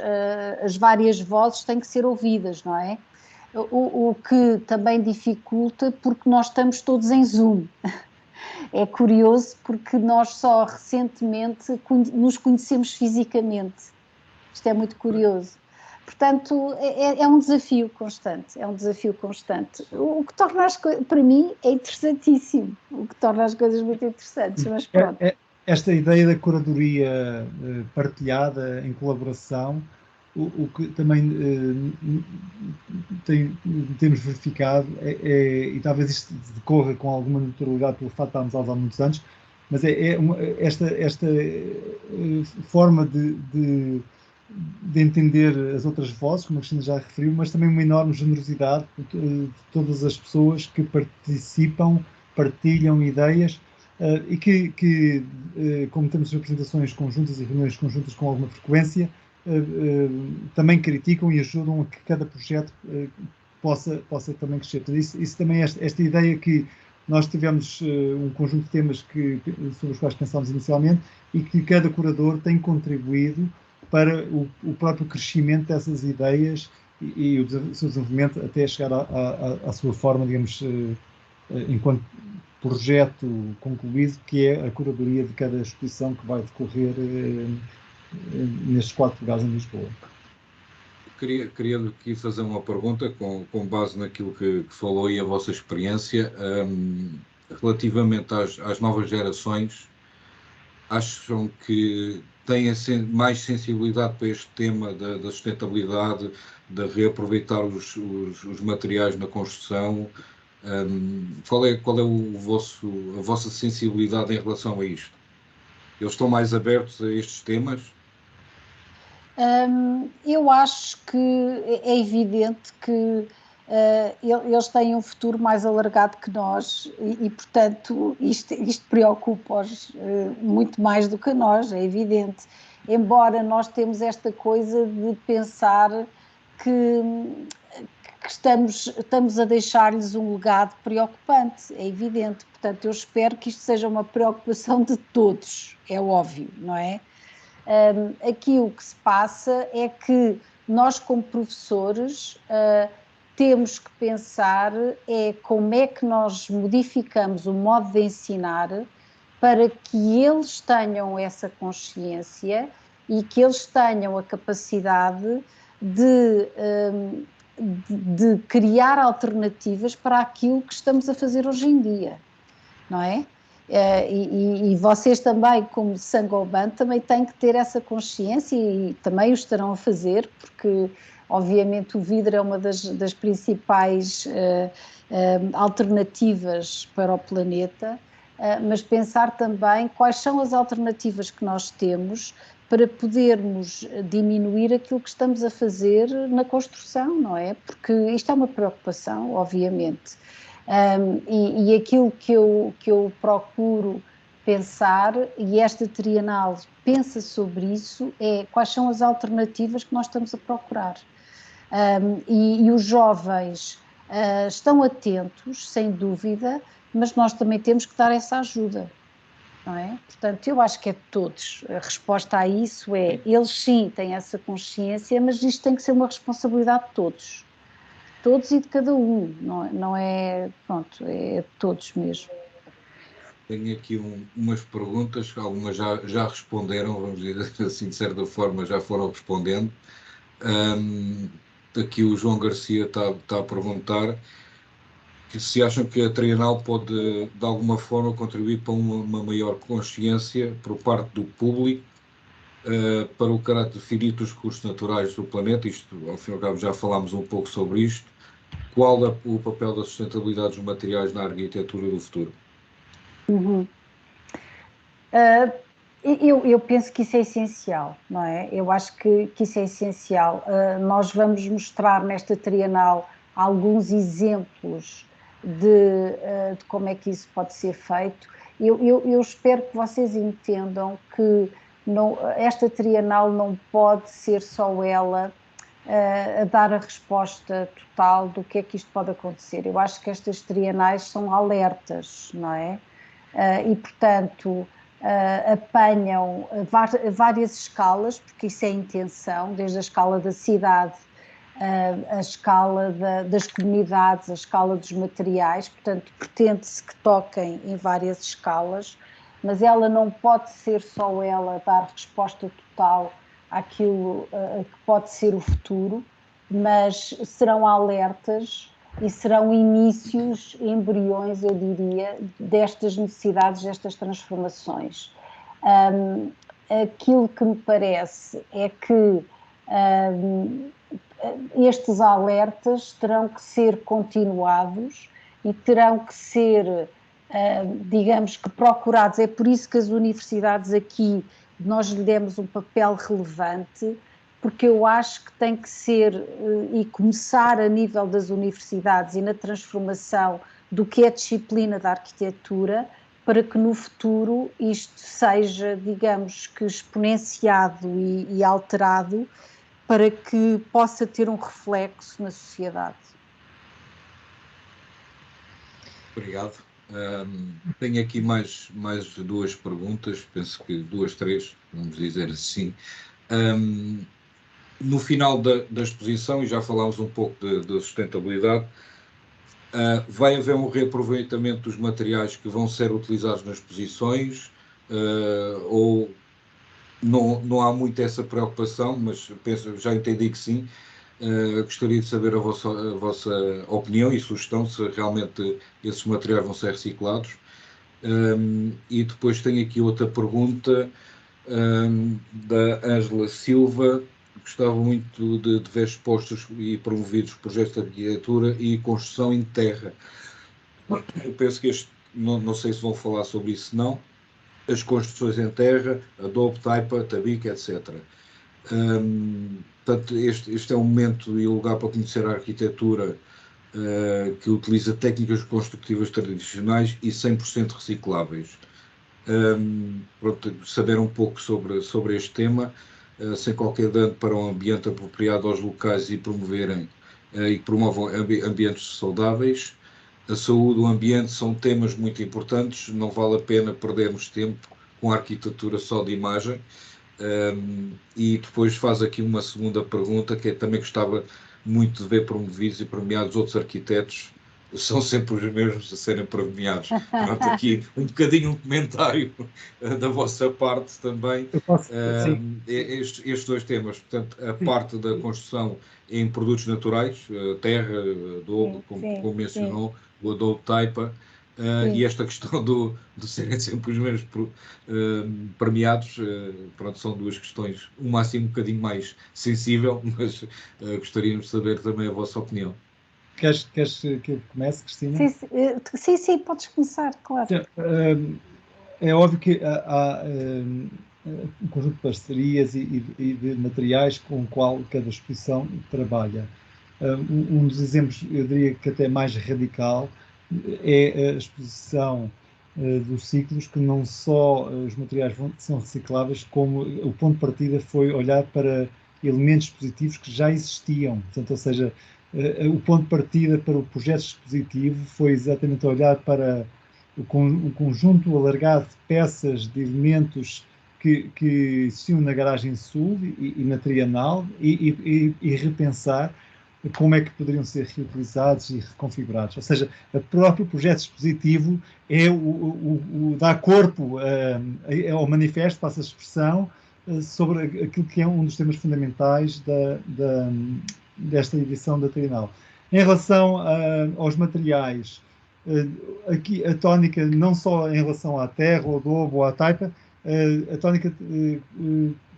as várias vozes têm que ser ouvidas, não é? O que também dificulta porque nós estamos todos em Zoom. É curioso porque nós só recentemente nos conhecemos fisicamente. Isto é muito curioso. Portanto, é um desafio constante, O que torna as coisas, para mim, é interessantíssimo, o que torna as coisas muito interessantes, mas pronto. Esta ideia da curadoria partilhada, em colaboração, o que também temos verificado, e talvez isto decorra com alguma naturalidade pelo facto de estarmos há muitos anos, mas esta forma de entender as outras vozes, como a Cristina já referiu, mas também uma enorme generosidade de todas as pessoas que participam, partilham ideias e que como temos apresentações conjuntas e reuniões conjuntas com alguma frequência, também criticam e ajudam a que cada projeto possa também crescer. Então, isso também, esta ideia que nós tivemos um conjunto de temas sobre os quais pensámos inicialmente e que cada curador tem contribuído para o próprio crescimento dessas ideias e o seu desenvolvimento até chegar à sua forma, digamos, enquanto projeto concluído, que é a curadoria de cada exposição que vai decorrer nestes 4 lugares em Lisboa. Queria aqui fazer uma pergunta com base naquilo que falou e a vossa experiência relativamente às novas gerações. Acham que têm mais sensibilidade para este tema da sustentabilidade, de reaproveitar os materiais na construção? Qual é a vossa sensibilidade em relação a isto? Eles estão mais abertos a estes temas? Eu acho que é evidente que eles têm um futuro mais alargado que nós e portanto, isto preocupa-os muito mais do que a nós, é evidente. Embora nós temos esta coisa de pensar que estamos a deixar-lhes um legado preocupante, é evidente. Portanto, eu espero que isto seja uma preocupação de todos, é óbvio, não é? Aqui o que se passa é que nós, como professores, temos que pensar como é que nós modificamos o modo de ensinar para que eles tenham essa consciência e que eles tenham a capacidade de criar alternativas para aquilo que estamos a fazer hoje em dia, não é? E vocês também, como Saint-Gobain, também têm que ter essa consciência e também o estarão a fazer, porque obviamente o vidro é uma das principais alternativas para o planeta, mas pensar também quais são as alternativas que nós temos para podermos diminuir aquilo que estamos a fazer na construção, não é? Porque isto é uma preocupação, obviamente. E aquilo que eu procuro pensar, e esta trienal pensa sobre isso, é quais são as alternativas que nós estamos a procurar. E os jovens estão atentos, sem dúvida, mas nós também temos que dar essa ajuda, não é? Portanto, eu acho que é de todos. A resposta a isso é, eles sim têm essa consciência, mas isto tem que ser uma responsabilidade de todos. Todos e de cada um, não é, pronto, é de todos mesmo. Tenho aqui umas perguntas, algumas já responderam, vamos dizer assim, de certa forma já foram respondendo. Aqui o João Garcia está a perguntar que se acham que a Trienal pode, de alguma forma, contribuir para uma maior consciência por parte do público para o caráter finito dos recursos naturais do planeta. Isto, ao fim e ao cabo, já falámos um pouco sobre isto. Qual o papel da sustentabilidade dos materiais na arquitetura do futuro? Eu penso que isso é essencial, não é? Eu acho que isso é essencial. Nós vamos mostrar nesta Trienal alguns exemplos de como é que isso pode ser feito. Eu espero que vocês entendam que esta Trienal não pode ser só ela a dar a resposta total do que é que isto pode acontecer. Eu acho que estas trienais são alertas, não é? E, portanto, apanham várias escalas, porque isso é a intenção, desde a escala da cidade, a escala das comunidades, a escala dos materiais, portanto, pretende-se que toquem em várias escalas, mas ela não pode ser só ela dar resposta total àquilo que pode ser o futuro, mas serão alertas e serão inícios, embriões, eu diria, destas necessidades, destas transformações. Aquilo que me parece é que estes alertas terão que ser continuados e terão que ser digamos que procurados. É por isso que as universidades aqui, nós lhe demos um papel relevante, porque eu acho que tem que ser e começar a nível das universidades e na transformação do que é a disciplina da arquitetura, para que no futuro isto seja, digamos que exponenciado e alterado, para que possa ter um reflexo na sociedade. Obrigado. Tenho aqui mais duas perguntas, penso que 2, 3, vamos dizer assim. No final da exposição, e já falámos um pouco de sustentabilidade, vai haver um reaproveitamento dos materiais que vão ser utilizados nas exposições, ou não há muito essa preocupação, mas já entendi que sim. Gostaria de saber a vossa opinião e sugestão se realmente esses materiais vão ser reciclados. E depois tenho aqui outra pergunta da Ângela Silva. Gostava muito de ver expostos e promovidos projetos de arquitetura e construção em terra. Eu penso que não sei se vão falar sobre isso, não. As construções em terra, Adobe, Taipa, Tabique, etc. Portanto, este é um momento e lugar para conhecer a arquitetura que utiliza técnicas construtivas tradicionais e 100% recicláveis. Pronto, saber um pouco sobre este tema, sem qualquer dano para um ambiente apropriado aos locais e promoverem e promovam ambientes saudáveis. A saúde, o ambiente são temas muito importantes, não vale a pena perdermos tempo com a arquitetura só de imagem. E depois faz aqui uma segunda pergunta, que também gostava muito de ver promovidos e premiados outros arquitetos, são sempre os mesmos a serem premiados. Pronto, aqui um bocadinho um comentário da vossa parte também. Eu posso, Estes dois temas, portanto, a parte da construção em produtos naturais, terra, adobe, como mencionou, o Adobe Taipa, e esta questão de serem sempre os mesmos premiados, pronto, são duas questões, uma assim um bocadinho mais sensível, mas gostaríamos de saber também a vossa opinião. Queres que eu comece, Cristina? Sim, podes começar, claro. É óbvio que há um conjunto de parcerias e de materiais com o qual cada exposição trabalha. Um dos exemplos, eu diria que até mais radical, é a exposição dos ciclos, que não só os materiais são recicláveis, como o ponto de partida foi olhar para elementos expositivos que já existiam. Portanto, ou seja, o ponto de partida para o projeto expositivo foi exatamente olhar para um conjunto alargado de peças, de elementos que existiam na garagem sul e na Trienal e repensar como é que poderiam ser reutilizados e reconfigurados. Ou seja, o próprio projeto expositivo é o dá corpo ao manifesto, passa a expressão, sobre aquilo que é um dos temas fundamentais desta edição da Trienal. Em relação aos materiais, aqui a tónica, não só em relação à terra, ao adobe ou à taipa, a tónica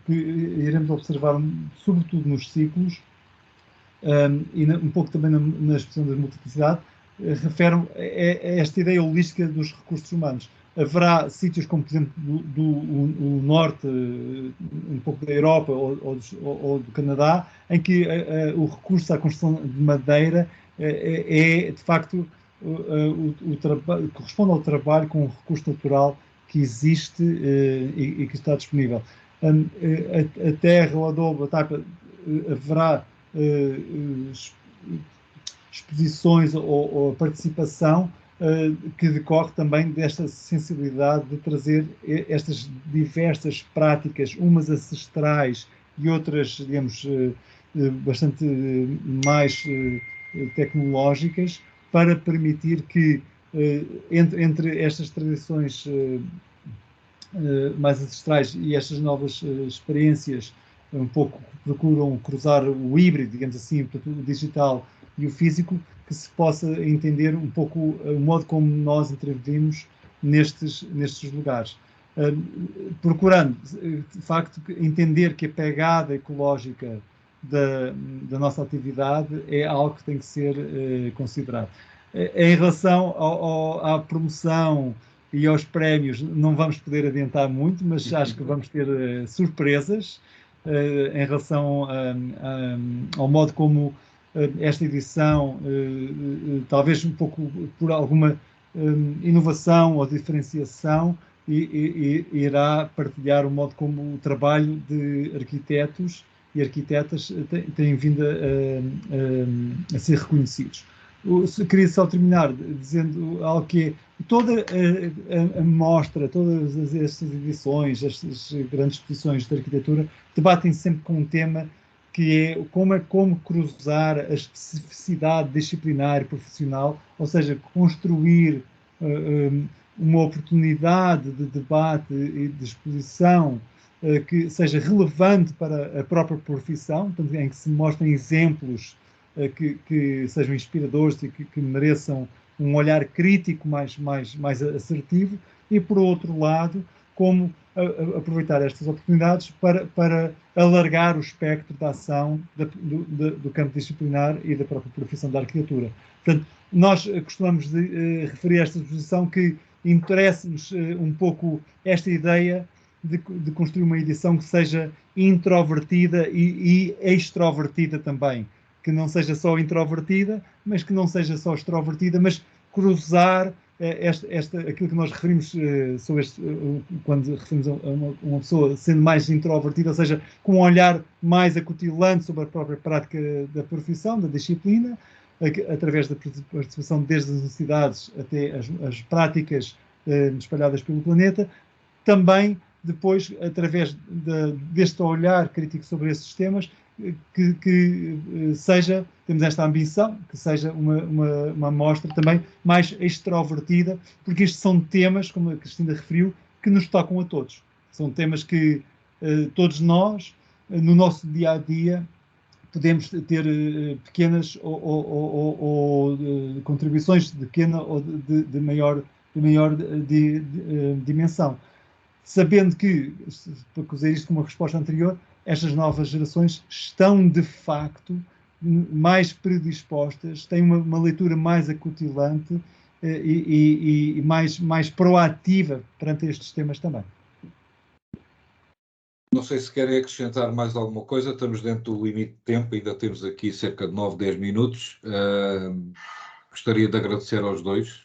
que iremos observar, sobretudo nos ciclos, e um pouco também na expressão da multiplicidade, refere a esta ideia holística dos recursos humanos. Haverá sítios como, por exemplo, do norte, um pouco da Europa ou do Canadá, em que o recurso à construção de madeira é de facto, corresponde ao trabalho com o recurso natural que existe e que está disponível. A terra, o adobe, a taipa, haverá exposições ou participação que decorre também desta sensibilidade de trazer estas diversas práticas, umas ancestrais e outras, digamos, bastante mais tecnológicas, para permitir que entre estas tradições mais ancestrais e estas novas experiências um pouco procuram cruzar o híbrido, digamos assim, o digital e o físico, que se possa entender um pouco o modo como nós intervimos nestes lugares. Procurando, de facto, entender que a pegada ecológica da nossa atividade é algo que tem que ser considerado. Em relação à promoção e aos prémios, não vamos poder adiantar muito, mas acho que vamos ter surpresas em relação ao modo como esta edição, talvez um pouco por alguma inovação ou diferenciação, irá partilhar o modo como o trabalho de arquitetos e arquitetas têm vindo a ser reconhecidos. Queria só terminar dizendo algo que é toda a mostra, todas estas edições, estas grandes exposições de arquitetura, debatem sempre com um tema que é como cruzar a especificidade disciplinar e profissional, ou seja, construir uma oportunidade de debate e de exposição que seja relevante para a própria profissão, portanto, em que se mostrem exemplos que sejam inspiradores e que mereçam um olhar crítico mais assertivo, e, por outro lado, como aproveitar estas oportunidades para alargar o espectro da ação do campo disciplinar e da própria profissão da arquitetura. Portanto, nós costumamos referir a esta exposição que interessa-nos um pouco esta ideia de construir uma edição que seja introvertida e extrovertida também, que não seja só introvertida, mas que não seja só extrovertida, mas cruzar aquilo que nós referimos sobre quando referimos a uma pessoa sendo mais introvertida, ou seja, com um olhar mais acutilante sobre a própria prática da profissão, da disciplina, através da participação desde as necessidades até as práticas espalhadas pelo planeta, também depois, através deste olhar crítico sobre esses temas, que seja, temos esta ambição, que seja uma mostra também mais extrovertida, porque estes são temas, como a Cristina referiu, que nos tocam a todos. São temas que todos nós, no nosso dia-a-dia, podemos ter pequenas ou contribuições de pequena ou de maior dimensão. Sabendo que, para dizer isto como uma resposta anterior, estas novas gerações estão, de facto, mais predispostas, têm uma leitura mais acutilante e mais proativa perante estes temas também. Não sei se querem acrescentar mais alguma coisa, estamos dentro do limite de tempo, ainda temos aqui cerca de 9, 10 minutos. Gostaria de agradecer aos dois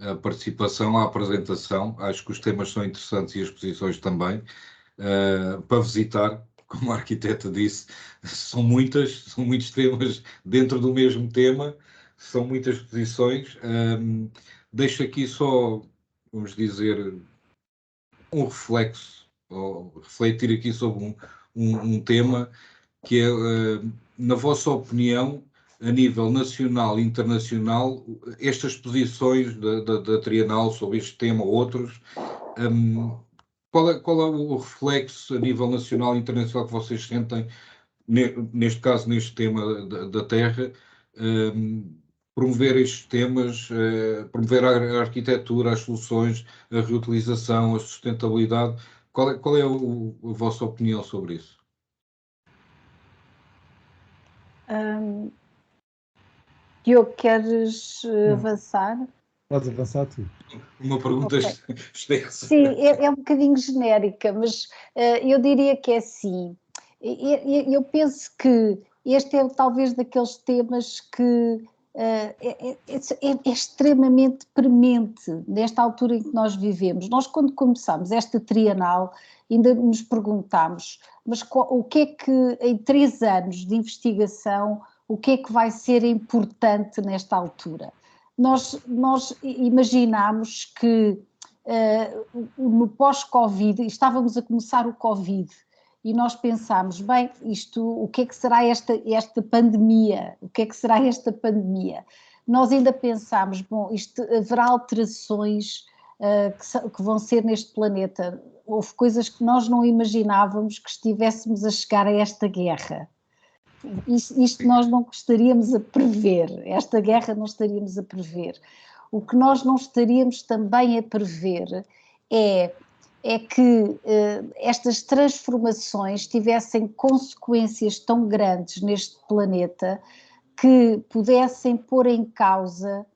a participação, a apresentação. Acho que os temas são interessantes e as exposições também. Para visitar, como a arquiteta disse, são muitos temas dentro do mesmo tema, são muitas exposições. Deixo aqui só, vamos dizer, um reflexo, ou refletir aqui sobre um tema que é, na vossa opinião, a nível nacional e internacional, estas exposições da Trienal sobre este tema ou outros, qual é o reflexo a nível nacional e internacional que vocês sentem, neste caso, neste tema da terra, promover estes temas, promover a arquitetura, as soluções, a reutilização, a sustentabilidade? Qual é a vossa opinião sobre isso? Diogo, queres avançar? Podes avançar tu. Uma pergunta extensa. Sim, é um bocadinho genérica, mas eu diria que é assim. Eu penso que este é talvez daqueles temas que é extremamente premente nesta altura em que nós vivemos. Nós, quando começámos esta Trienal, ainda nos perguntámos, mas o que é que, em 3 anos de investigação, o que é que vai ser importante nesta altura? Nós imaginámos que no pós-Covid, estávamos a começar o Covid, e nós pensámos, bem, o que é que será esta pandemia? O que é que será esta pandemia? Nós ainda pensámos, bom, haverá alterações que vão ser neste planeta. Houve coisas que nós não imaginávamos que estivéssemos a chegar a esta guerra. Isto nós não estaríamos a prever, esta guerra não estaríamos a prever. O que nós não estaríamos também a prever é que estas transformações tivessem consequências tão grandes neste planeta que pudessem pôr em causa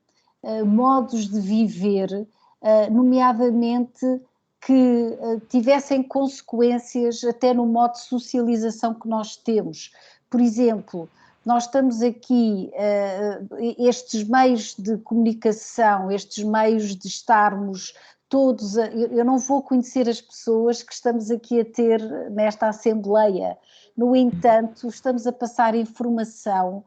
modos de viver, nomeadamente que tivessem consequências até no modo de socialização que nós temos. Por exemplo, nós estamos aqui, estes meios de comunicação, estes meios de estarmos todos, eu não vou conhecer as pessoas que estamos aqui a ter nesta Assembleia, no entanto, estamos a passar informação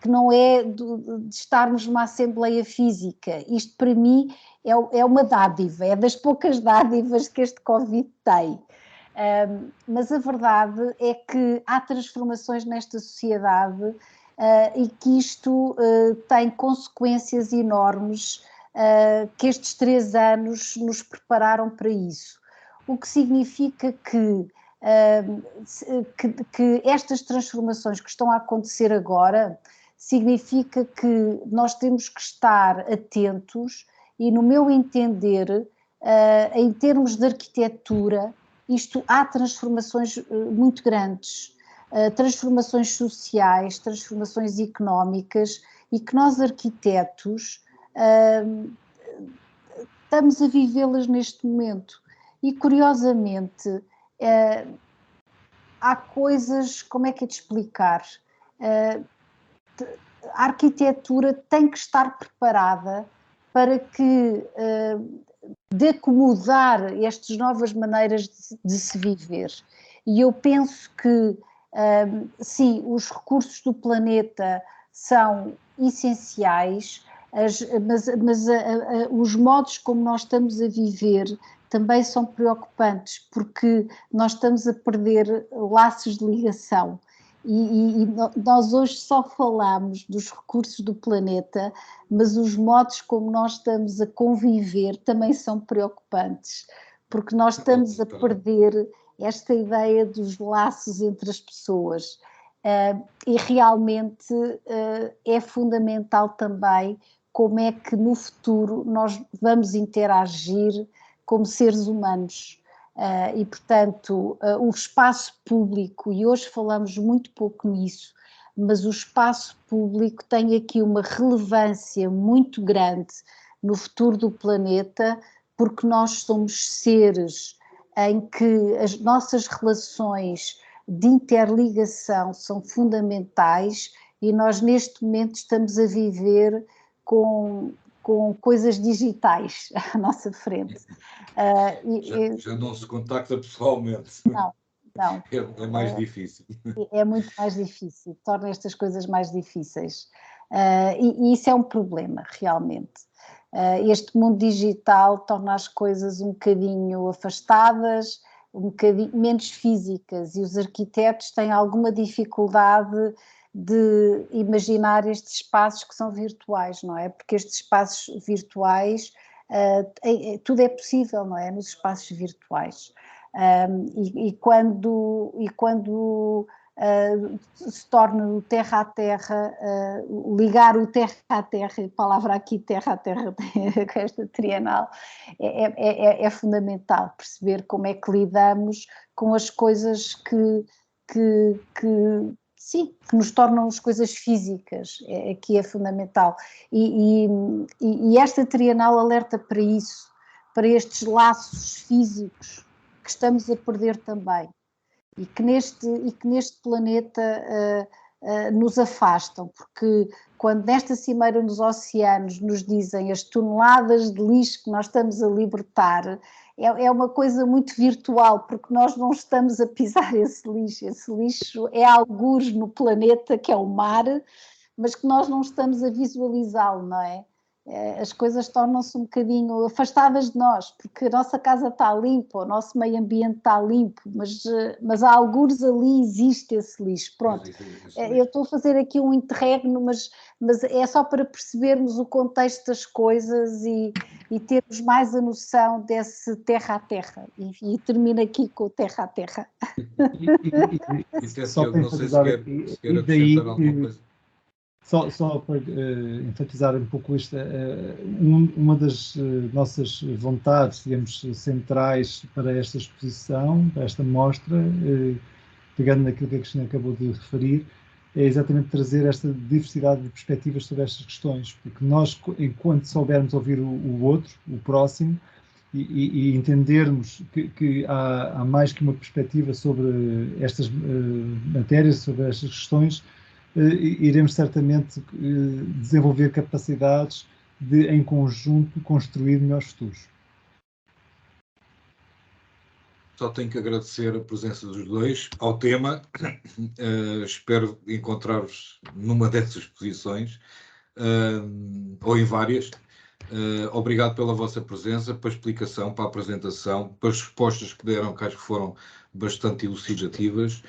que não é de estarmos numa Assembleia física. Isto para mim é uma dádiva, é das poucas dádivas que este Covid tem. Mas a verdade é que há transformações nesta sociedade e que isto tem consequências enormes, que estes 3 anos nos prepararam para isso. O que significa que estas transformações que estão a acontecer agora, significa que nós temos que estar atentos e, no meu entender, em termos de arquitetura, há transformações muito grandes, transformações sociais, transformações económicas, e que nós arquitetos estamos a vivê-las neste momento. E curiosamente, há coisas, como é que é de explicar? A arquitetura tem que estar preparada para que de acomodar estas novas maneiras de se viver. E eu penso que, sim, os recursos do planeta são essenciais, mas os modos como nós estamos a viver também são preocupantes, porque nós estamos a perder laços de ligação. E nós hoje só falamos dos recursos do planeta, mas os modos como nós estamos a conviver também são preocupantes, porque nós estamos a perder esta ideia dos laços entre as pessoas. E realmente é fundamental também como é que no futuro nós vamos interagir como seres humanos. E, portanto, o espaço público, e hoje falamos muito pouco nisso, mas o espaço público tem aqui uma relevância muito grande no futuro do planeta, porque nós somos seres em que as nossas relações de interligação são fundamentais, e nós neste momento estamos a viver com coisas digitais à nossa frente. Já não se contacta pessoalmente. Não. É mais difícil. É muito mais difícil, torna estas coisas mais difíceis. E isso é um problema, realmente. Este mundo digital torna as coisas um bocadinho afastadas, um bocadinho menos físicas, e os arquitetos têm alguma dificuldade de imaginar estes espaços que são virtuais, não é? Porque estes espaços virtuais, tudo é possível, não é? Nos espaços virtuais. E quando se torna o terra a terra, ligar o terra a terra, a palavra aqui terra a terra com esta trienal, é fundamental perceber como é que lidamos com as coisas que nos tornam as coisas físicas. Aqui é fundamental. E esta trienal alerta para isso, para estes laços físicos que estamos a perder também, e que neste planeta nos afastam, porque quando nesta cimeira nos oceanos nos dizem as toneladas de lixo que nós estamos a libertar, é uma coisa muito virtual, porque nós não estamos a pisar esse lixo é algures no planeta, que é o mar, mas que nós não estamos a visualizá-lo, não é? As coisas tornam-se um bocadinho afastadas de nós, porque a nossa casa está limpa, o nosso meio ambiente está limpo, mas há algures ali existe esse lixo. Pronto, eu estou a fazer aqui um interregno, mas é só para percebermos o contexto das coisas e termos mais a noção desse terra a terra. E termino aqui com o terra a terra. Só para enfatizar aqui, e daí só para enfatizar um pouco uma das nossas vontades, digamos, centrais para esta exposição, para esta mostra, pegando naquilo que a Cristina acabou de referir, é exatamente trazer esta diversidade de perspectivas sobre estas questões, porque nós, enquanto soubermos ouvir o outro, o próximo, e entendermos que há mais que uma perspectiva sobre estas matérias, sobre estas questões, iremos certamente desenvolver capacidades de, em conjunto, construir melhores futuros. Só tenho que agradecer a presença dos dois ao tema. Espero encontrar-vos numa dessas posições, ou em várias. Obrigado pela vossa presença, pela explicação, pela apresentação, pelas respostas que deram, que acho que foram bastante elucidativas.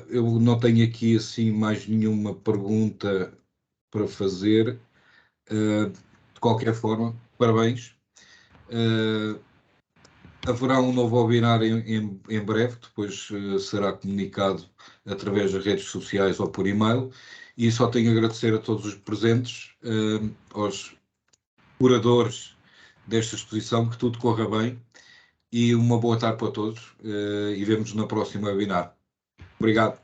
Eu não tenho aqui assim mais nenhuma pergunta para fazer. De qualquer forma, parabéns. Haverá um novo webinar em breve, depois será comunicado através das redes sociais ou por e-mail, e só tenho a agradecer a todos os presentes, aos curadores desta exposição, que tudo corra bem, e uma boa tarde para todos, e vemo-nos na próxima webinar. Obrigado.